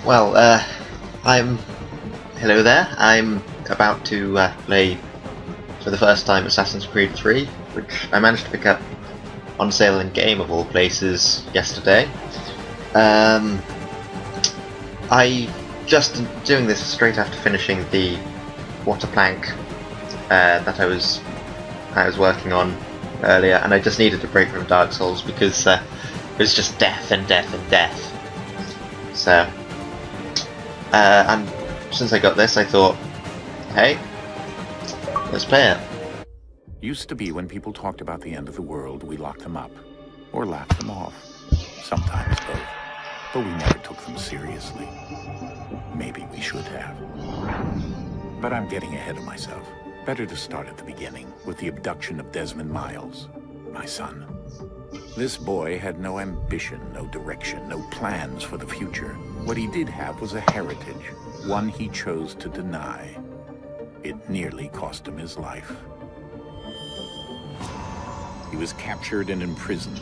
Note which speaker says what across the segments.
Speaker 1: Well, I'm... Hello there. I'm about to play, for the first time, Assassin's Creed 3, which I managed to pick up on sale in Game, of all places, yesterday. I just doing this straight after finishing the water plank that I was working on earlier, and I just needed a break from Dark Souls because it was just death and death and death. So, and since I got this, I thought, hey, let's play it.
Speaker 2: Used to be when people talked about the end of the world, we locked them up, or laughed them off. Sometimes both. But we never took them seriously. Maybe we should have. But I'm getting ahead of myself. Better to start at the beginning, with the abduction of Desmond Miles, my son. This boy had no ambition, no direction, no plans for the future. What he did have was a heritage, one he chose to deny. It nearly cost him his life. He was captured and imprisoned.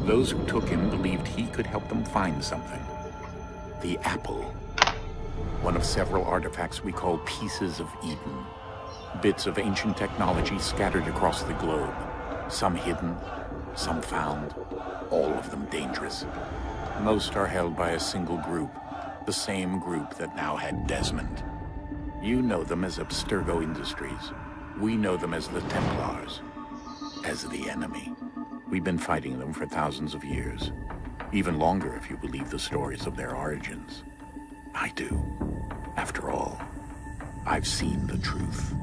Speaker 2: Those who took him believed he could help them find something. The apple. One of several artifacts we call pieces of Eden. Bits of ancient technology scattered across the globe. Some hidden, some found, all of them dangerous. Most are held by a single group, the same group that now had Desmond. You know them as Abstergo Industries. We know them as the Templars, as the enemy. We've been fighting them for thousands of years, even longer if you believe the stories of their origins. I do. After all, I've seen the truth.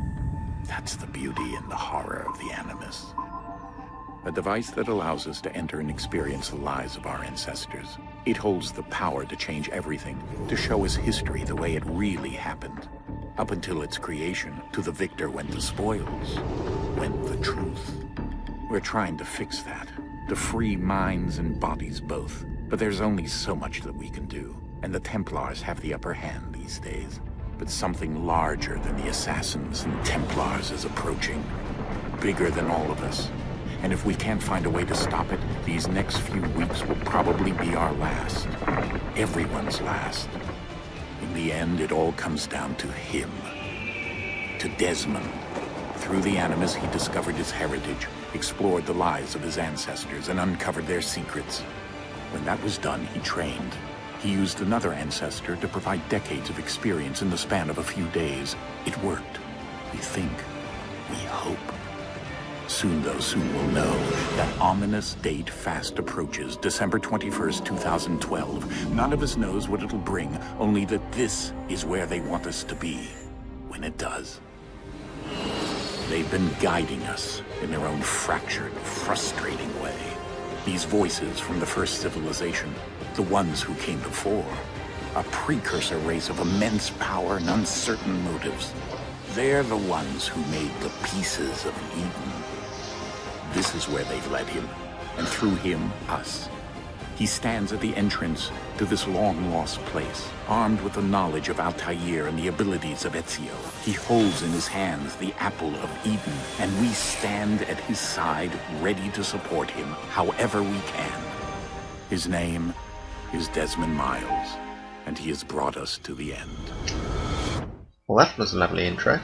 Speaker 2: That's the beauty and the horror of the Animus. A device that allows us to enter and experience the lives of our ancestors. It holds the power to change everything, to show us history the way it really happened. Up until its creation, to the victor went the spoils, went the truth. We're trying to fix that, to free minds and bodies both. But there's only so much that we can do, and the Templars have the upper hand these days. But something larger than the Assassins and Templars is approaching, bigger than all of us. And if we can't find a way to stop it, these next few weeks will probably be our last. Everyone's last. In the end, it all comes down to him. To Desmond. Through the Animus, he discovered his heritage, explored the lives of his ancestors, and uncovered their secrets. When that was done, he trained. He used another ancestor to provide decades of experience in the span of a few days. It worked. We think. We hope. Soon, though, soon we'll know. That ominous date fast approaches, December 21st, 2012. None of us knows what it'll bring, only that this is where they want us to be, when it does. They've been guiding us in their own fractured, frustrating way. These voices from the first civilization, the ones who came before, a precursor race of immense power and uncertain motives. They're the ones who made the pieces of Eden. This is where they've led him, and through him, us. He stands at the entrance to this long-lost place, armed with the knowledge of Altair and the abilities of Ezio. He holds in his hands the apple of Eden, and we stand at his side, ready to support him however we can. His name is Desmond Miles, and he has brought us to the end.
Speaker 1: Well, that was a lovely intro.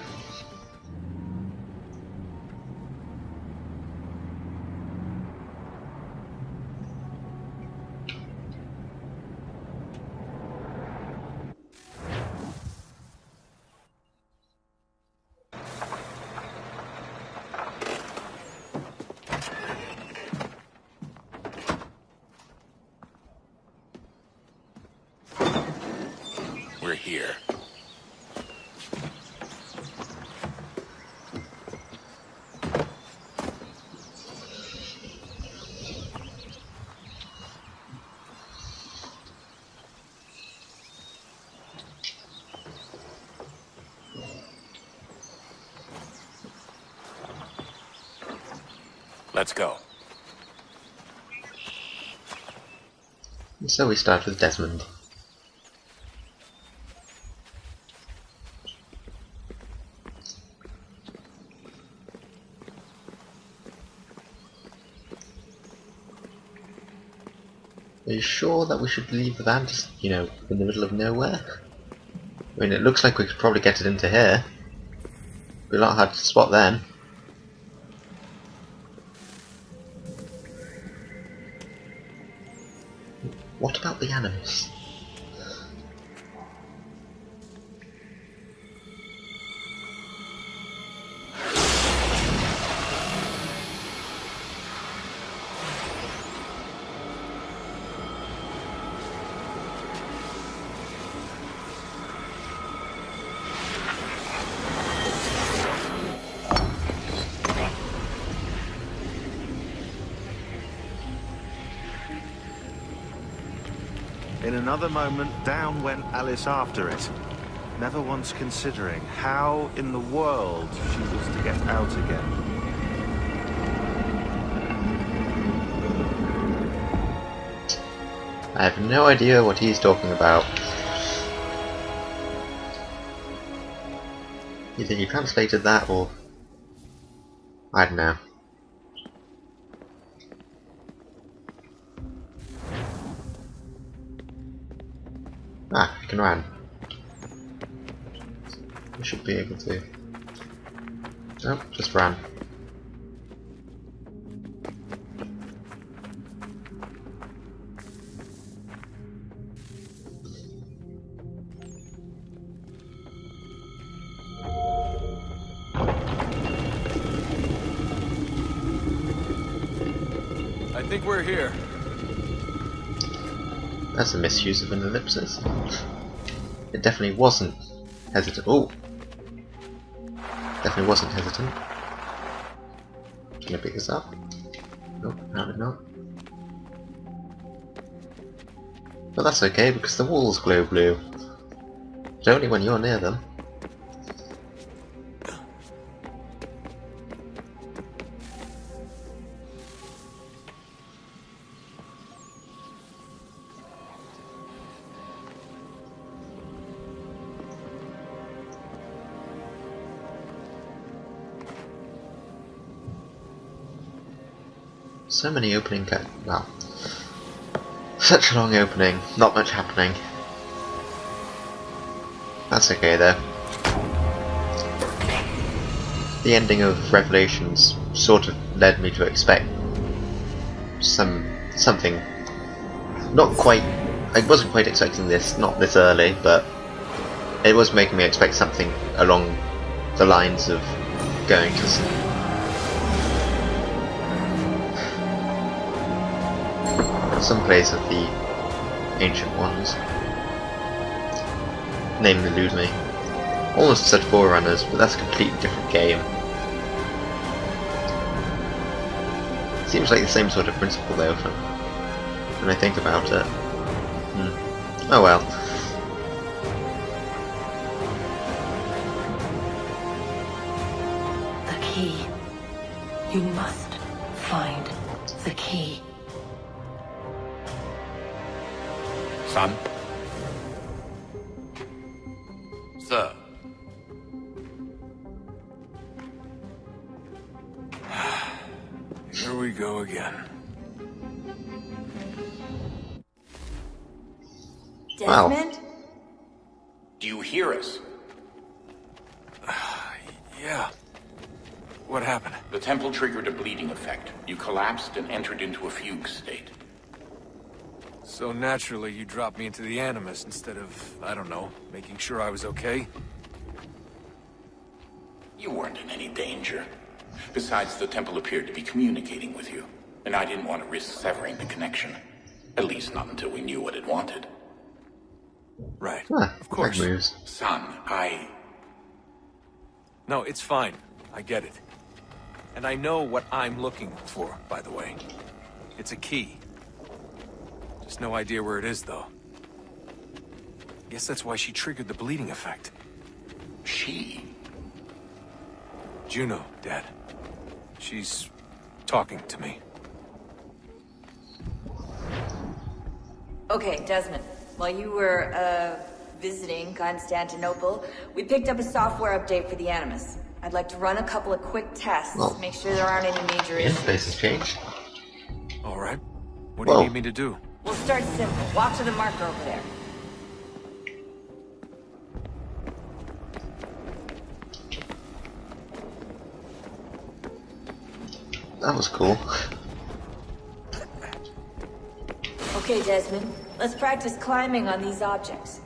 Speaker 2: We're here. Let's go.
Speaker 1: So we start with Desmond. Are you sure that we should leave the van just, you know, in the middle of nowhere? I mean, it looks like we could probably get it into here. Be a lot hard to spot then. What about the animals?
Speaker 3: In another moment, down went Alice after it, never once considering how in the world she was to get out again.
Speaker 1: I have no idea what he's talking about. Either he translated that or... I don't know. Ah, I can run. We should be able to. Nope, just run.
Speaker 4: I think we're here.
Speaker 1: That's a misuse of an ellipsis. It definitely wasn't hesitant. Oh! Definitely wasn't hesitant. Can I pick this up? Nope, apparently not. But that's okay because the walls glow blue. But only when you're near them. So many opening well, such a long opening, not much happening. That's okay though. The ending of Revelations sort of led me to expect something. Not quite. I wasn't quite expecting this, not this early, but it was making me expect something along the lines of going to some place of the ancient ones. Name eludes me. Almost said Forerunners, but that's a completely different game. Seems like the same sort of principle though, when I think about it. Oh well.
Speaker 5: The key. You must find the key.
Speaker 2: Son?
Speaker 4: Sir. Here we go again.
Speaker 1: Wow.
Speaker 5: Desmond?
Speaker 2: Do you hear us?
Speaker 4: Yeah. What happened?
Speaker 2: The temple triggered a bleeding effect. You collapsed and entered into a fugue state.
Speaker 4: So naturally, you dropped me into the Animus instead of, I don't know, making sure I was okay?
Speaker 2: You weren't in any danger. Besides, the temple appeared to be communicating with you, and I didn't want to risk severing the connection. At least not until we knew what it wanted.
Speaker 4: Right.
Speaker 1: Ah,
Speaker 4: Of course.
Speaker 1: that moves.
Speaker 2: Son,
Speaker 4: No, it's fine. I get it. And I know what I'm looking for, by the way. It's a key. Just no idea where it is, though. Guess that's why she triggered the bleeding effect.
Speaker 2: She?
Speaker 4: Juno, Dad. She's talking to me.
Speaker 6: Okay, Desmond. While you were, visiting Constantinople, we picked up a software update for the Animus. I'd like to run a couple of quick tests,
Speaker 1: Well,
Speaker 6: make sure there aren't any major
Speaker 1: The
Speaker 6: issues.
Speaker 1: interface has changed.
Speaker 4: All right. What do you
Speaker 1: Whoa.
Speaker 4: need me to do?
Speaker 6: We'll start simple. Walk to the marker over there.
Speaker 1: That was cool.
Speaker 6: Okay, Desmond. Let's practice climbing on these objects.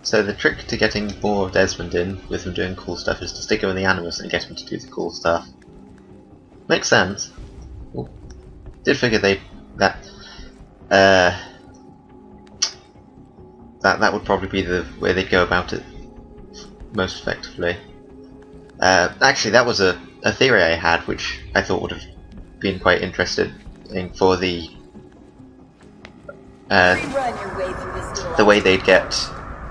Speaker 1: So the trick to getting more of Desmond in, with him doing cool stuff, is to stick him in the Animus and get him to do the cool stuff. Makes sense. Ooh. Did figure that would probably be the way they'd go about it most effectively. Actually, that was a theory I had, which I thought would have been quite interesting for the
Speaker 6: Rerun your way through this little
Speaker 1: the way they'd get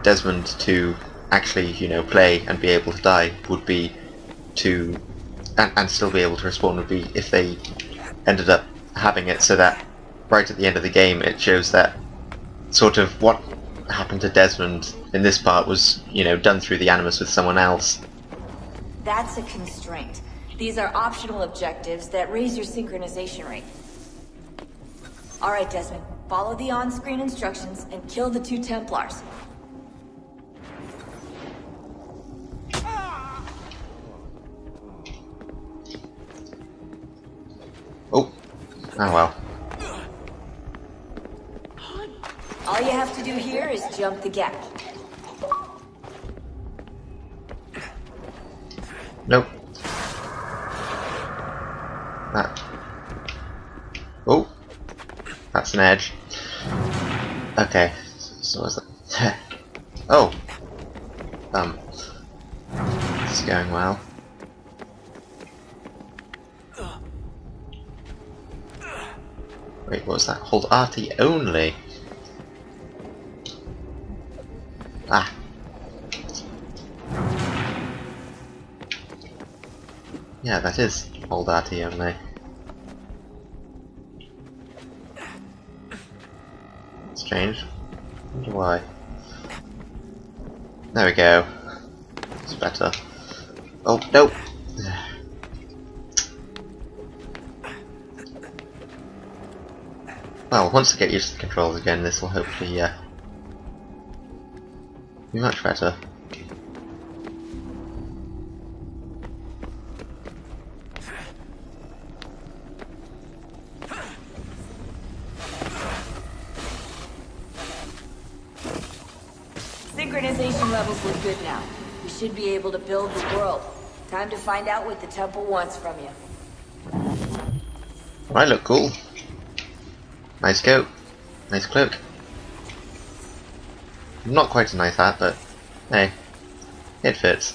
Speaker 1: Desmond to actually, play and be able to die would be to, and still be able to respawn, would be if they ended up having it so that right at the end of the game it shows that sort of what happened to Desmond in this part was, done through the Animus with someone else.
Speaker 6: That's a constraint. These are optional objectives that raise your synchronization rate. Alright, Desmond. Follow the on-screen instructions and kill the 2 Templars.
Speaker 1: Oh well.
Speaker 6: All you have to do here is jump the gap.
Speaker 1: Nope. Oh, that's an edge. Okay, so what's that? Oh, this is going well. Wait, what was that? Hold RT only. Ah. Yeah, that is hold RT only. Strange. Wonder why. There we go. It's better. Oh, no! Well, once I get used to the controls again, this will hopefully be much better.
Speaker 6: Synchronization levels look good now. We should be able to build the world. Time to find out what the temple wants from you.
Speaker 1: I look cool. Nice coat. Nice cloak. Not quite a nice hat, but hey, it fits.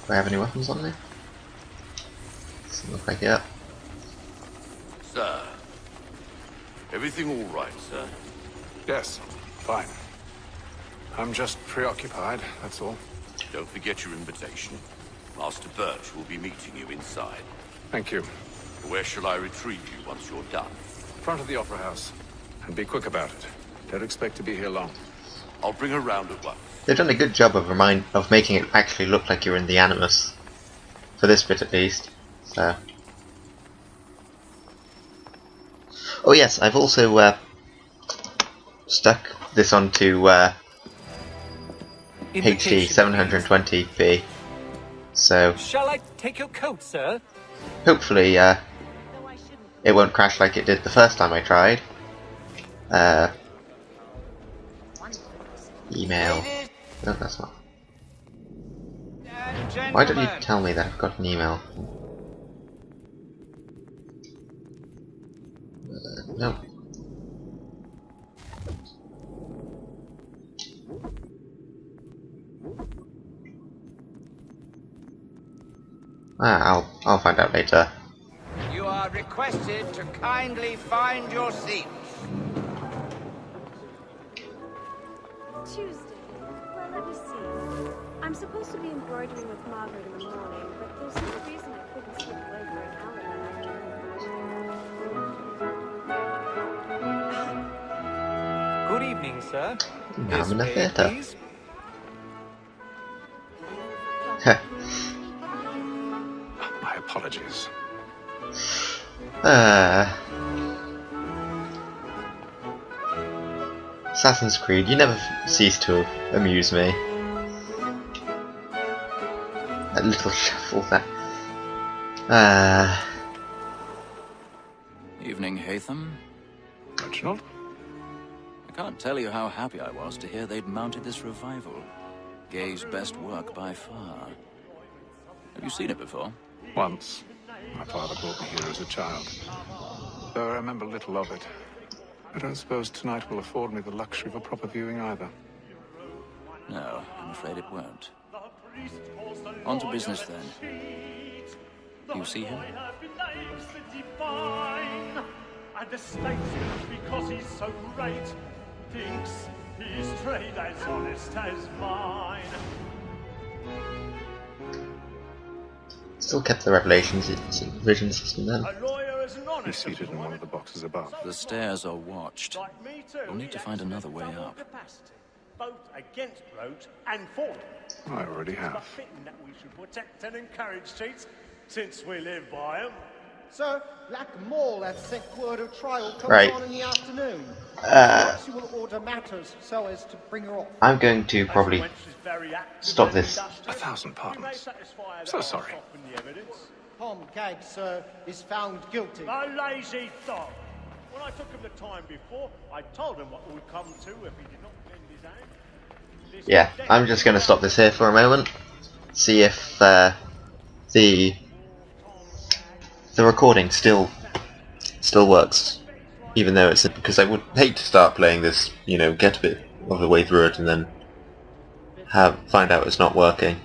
Speaker 1: Do I have any weapons on me? Doesn't look like it.
Speaker 7: Sir. Everything all right, sir?
Speaker 4: Yes, fine. I'm just preoccupied, that's all.
Speaker 7: Don't forget your invitation. Master Birch will be meeting you inside.
Speaker 4: Thank you.
Speaker 7: Where shall I retrieve you once you're done?
Speaker 4: Front of the Opera House. And be quick about it. Don't expect to be here long.
Speaker 7: I'll bring her round at once.
Speaker 1: They've done a good job of making it actually look like you're in the Animus. For this bit at least. So. Oh yes, I've also stuck this onto HD 720p. So
Speaker 8: Shall I take your coat, sir?
Speaker 1: hopefully it won't crash like it did the first time I tried. Email. No, that's not. Why don't you tell me that I've got an email? No. I'll find out later.
Speaker 9: You are requested to kindly find your seats.
Speaker 10: Tuesday. Well, let me see. I'm supposed to be embroidering with Margaret in the morning, but there's no reason I couldn't slip away for an hour.
Speaker 8: Good evening, sir.
Speaker 1: Now I'm in the
Speaker 8: This way,
Speaker 1: theatre.
Speaker 8: please.
Speaker 11: My apologies.
Speaker 1: Assassin's Creed, you never cease to amuse me. That little shuffle there.
Speaker 12: Evening, Hatham.
Speaker 11: Reginald?
Speaker 12: I can't tell you how happy I was to hear they'd mounted this revival. Gay's best work by far. Have you seen it before?
Speaker 11: Once. My father brought me here as a child. Though I remember little of it. I don't suppose tonight will afford me the luxury of a proper viewing either.
Speaker 12: No, I'm afraid it won't. On to business then. You see him?
Speaker 13: And the statesman, because he's so great, thinks his trade as honest as mine.
Speaker 1: Still kept the revelations vision system then.
Speaker 11: He's seated in one of the boxes above.
Speaker 12: The stairs are watched. We'll need to find another way up.
Speaker 13: Both against roads and for them.
Speaker 11: I already have.
Speaker 13: But fitting that we should protect and encourage cheats, since we live by them.
Speaker 14: Sir, Black Mall has sent word of trial comes
Speaker 1: Right.
Speaker 14: on in the afternoon. Perhaps you will order matters so as to bring her off.
Speaker 1: I'm going to probably stop this.
Speaker 11: 1,000 pardons. So sorry.
Speaker 14: Tom Gag, sir, is found guilty.
Speaker 13: A lazy dog. When I took him the time before, I told him what it would come to if he did not lend his hand.
Speaker 1: Yeah, I'm just going to stop this here for a moment. See if the recording still works, even though it's because I would hate to start playing this, you know, get a bit of the way through it and then find out it's not working.